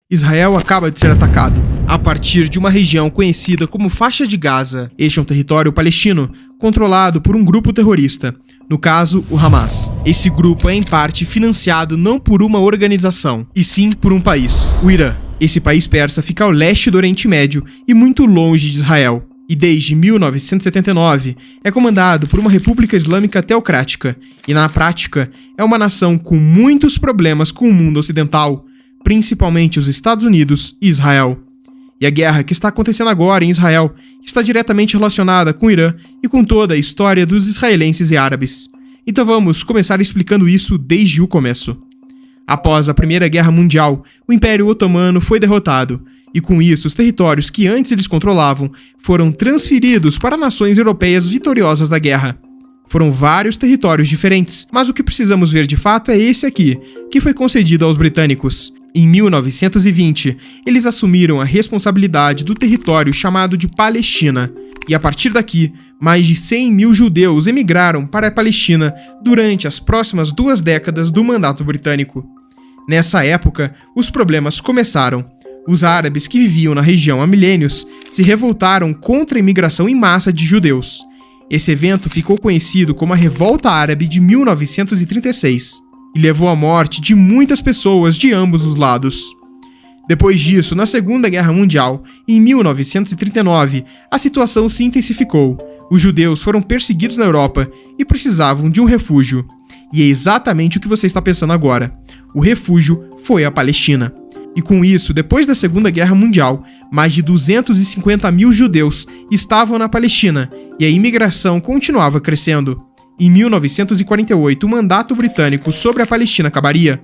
Israel acaba de ser atacado a partir de uma região conhecida como Faixa de Gaza. Este é um território palestino controlado por um grupo terrorista, no caso, o Hamas. Esse grupo é em parte financiado não por uma organização, e sim por um país, o Irã. Esse país persa fica ao leste do Oriente Médio e muito longe de Israel. E desde 1979 é comandado por uma república islâmica teocrática, e na prática é uma nação com muitos problemas com o mundo ocidental, principalmente os Estados Unidos e Israel. E a guerra que está acontecendo agora em Israel está diretamente relacionada com o Irã e com toda a história dos israelenses e árabes. Então vamos começar explicando isso desde o começo. Após a Primeira Guerra Mundial, o Império Otomano foi derrotado, e com isso os territórios que antes eles controlavam foram transferidos para nações europeias vitoriosas da guerra. Foram vários territórios diferentes, mas o que precisamos ver de fato é esse aqui, que foi concedido aos britânicos. Em 1920, eles assumiram a responsabilidade do território chamado de Palestina, e a partir daqui, mais de 100 mil judeus emigraram para a Palestina durante as próximas 2 décadas do mandato britânico. Nessa época, os problemas começaram. Os árabes que viviam na região há milênios se revoltaram contra a imigração em massa de judeus. Esse evento ficou conhecido como a Revolta Árabe de 1936 e levou à morte de muitas pessoas de ambos os lados. Depois disso, na Segunda Guerra Mundial, em 1939, a situação se intensificou. Os judeus foram perseguidos na Europa e precisavam de um refúgio. E é exatamente o que você está pensando agora. O refúgio foi a Palestina. E com isso, depois da Segunda Guerra Mundial, mais de 250 mil judeus estavam na Palestina e a imigração continuava crescendo. Em 1948, o mandato britânico sobre a Palestina acabaria.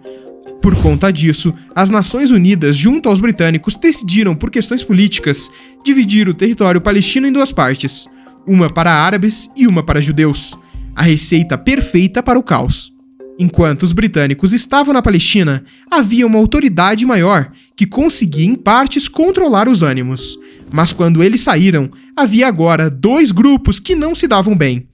Por conta disso, as Nações Unidas, junto aos britânicos, decidiram, por questões políticas, dividir o território palestino em 2 partes, uma para árabes e uma para judeus. A receita perfeita para o caos. Enquanto os britânicos estavam na Palestina, havia uma autoridade maior que conseguia em partes controlar os ânimos. Mas quando eles saíram, havia agora 2 grupos que não se davam bem.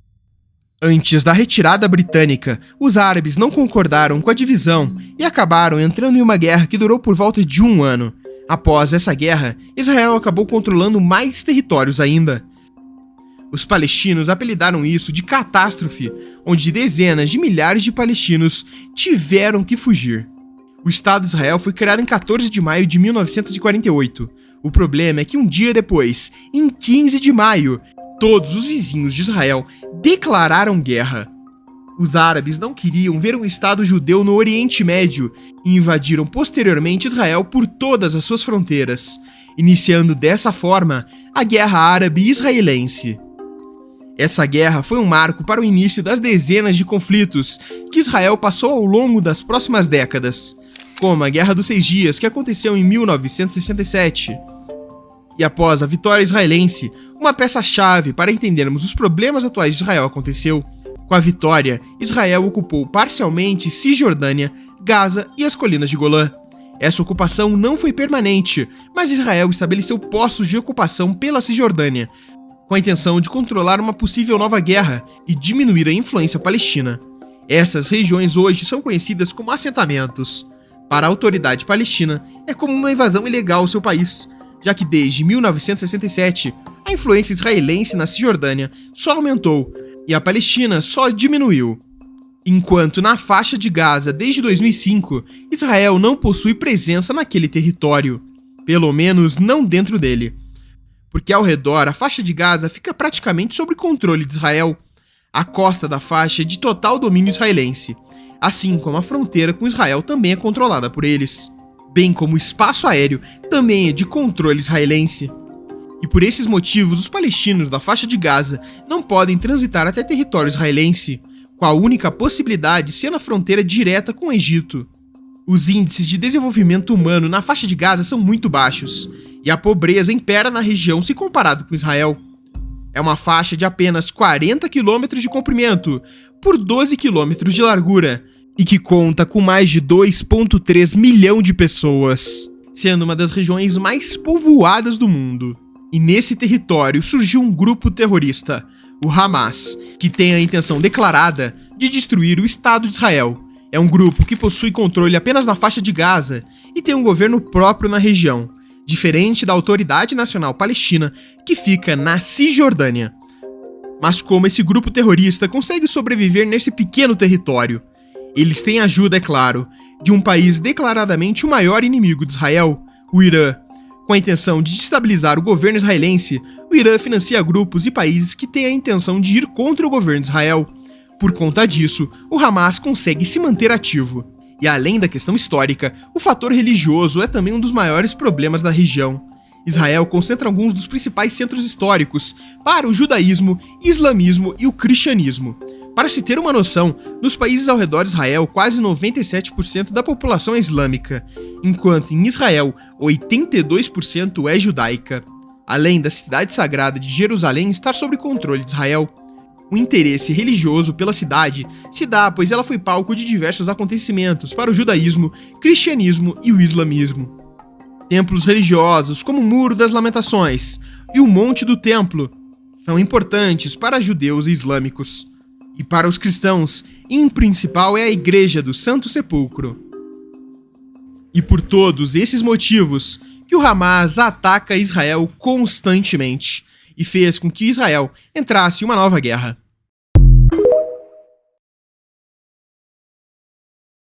Antes da retirada britânica, os árabes não concordaram com a divisão e acabaram entrando em uma guerra que durou por volta de 1 ano. Após essa guerra, Israel acabou controlando mais territórios ainda. Os palestinos apelidaram isso de catástrofe, onde dezenas de milhares de palestinos tiveram que fugir. O Estado de Israel foi criado em 14 de maio de 1948. O problema é que um dia depois, em 15 de maio, todos os vizinhos de Israel declararam guerra. Os árabes não queriam ver um Estado judeu no Oriente Médio e invadiram posteriormente Israel por todas as suas fronteiras, iniciando dessa forma a Guerra Árabe-Israelense. Essa guerra foi um marco para o início das dezenas de conflitos que Israel passou ao longo das próximas décadas, como a Guerra dos 6 Dias, que aconteceu em 1967. E após a vitória israelense, uma peça-chave para entendermos os problemas atuais de Israel aconteceu. Com a vitória, Israel ocupou parcialmente Cisjordânia, Gaza e as colinas de Golã. Essa ocupação não foi permanente, mas Israel estabeleceu postos de ocupação pela Cisjordânia, com a intenção de controlar uma possível nova guerra e diminuir a influência palestina. Essas regiões hoje são conhecidas como assentamentos. Para a autoridade palestina, é como uma invasão ilegal ao seu país, já que desde 1967, a influência israelense na Cisjordânia só aumentou e a Palestina só diminuiu. Enquanto na faixa de Gaza, desde 2005, Israel não possui presença naquele território, pelo menos não dentro dele. Porque ao redor, a faixa de Gaza fica praticamente sob controle de Israel. A costa da faixa é de total domínio israelense, assim como a fronteira com Israel também é controlada por eles, bem como o espaço aéreo também é de controle israelense. E por esses motivos, os palestinos da faixa de Gaza não podem transitar até território israelense, com a única possibilidade sendo a fronteira direta com o Egito. Os índices de desenvolvimento humano na faixa de Gaza são muito baixos, e a pobreza impera na região se comparado com Israel. É uma faixa de apenas 40 km de comprimento por 12 km de largura, e que conta com mais de 2,3 milhão de pessoas, sendo uma das regiões mais povoadas do mundo. E nesse território surgiu um grupo terrorista, o Hamas, que tem a intenção declarada de destruir o Estado de Israel. É um grupo que possui controle apenas na faixa de Gaza e tem um governo próprio na região, diferente da Autoridade Nacional Palestina, que fica na Cisjordânia. Mas como esse grupo terrorista consegue sobreviver nesse pequeno território? Eles têm ajuda, é claro, de um país declaradamente o maior inimigo de Israel, o Irã. Com a intenção de destabilizar o governo israelense, o Irã financia grupos e países que têm a intenção de ir contra o governo de Israel. Por conta disso, o Hamas consegue se manter ativo. E além da questão histórica, o fator religioso é também um dos maiores problemas da região. Israel concentra alguns dos principais centros históricos para o judaísmo, islamismo e o cristianismo. Para se ter uma noção, nos países ao redor de Israel, quase 97% da população é islâmica, enquanto em Israel, 82% é judaica. Além da cidade sagrada de Jerusalém estar sob controle de Israel, o interesse religioso pela cidade se dá pois ela foi palco de diversos acontecimentos para o judaísmo, cristianismo e o islamismo. Templos religiosos como o Muro das Lamentações e o Monte do Templo são importantes para judeus e islâmicos. E para os cristãos, em principal é a Igreja do Santo Sepulcro. E por todos esses motivos que o Hamas ataca Israel constantemente e fez com que Israel entrasse em uma nova guerra.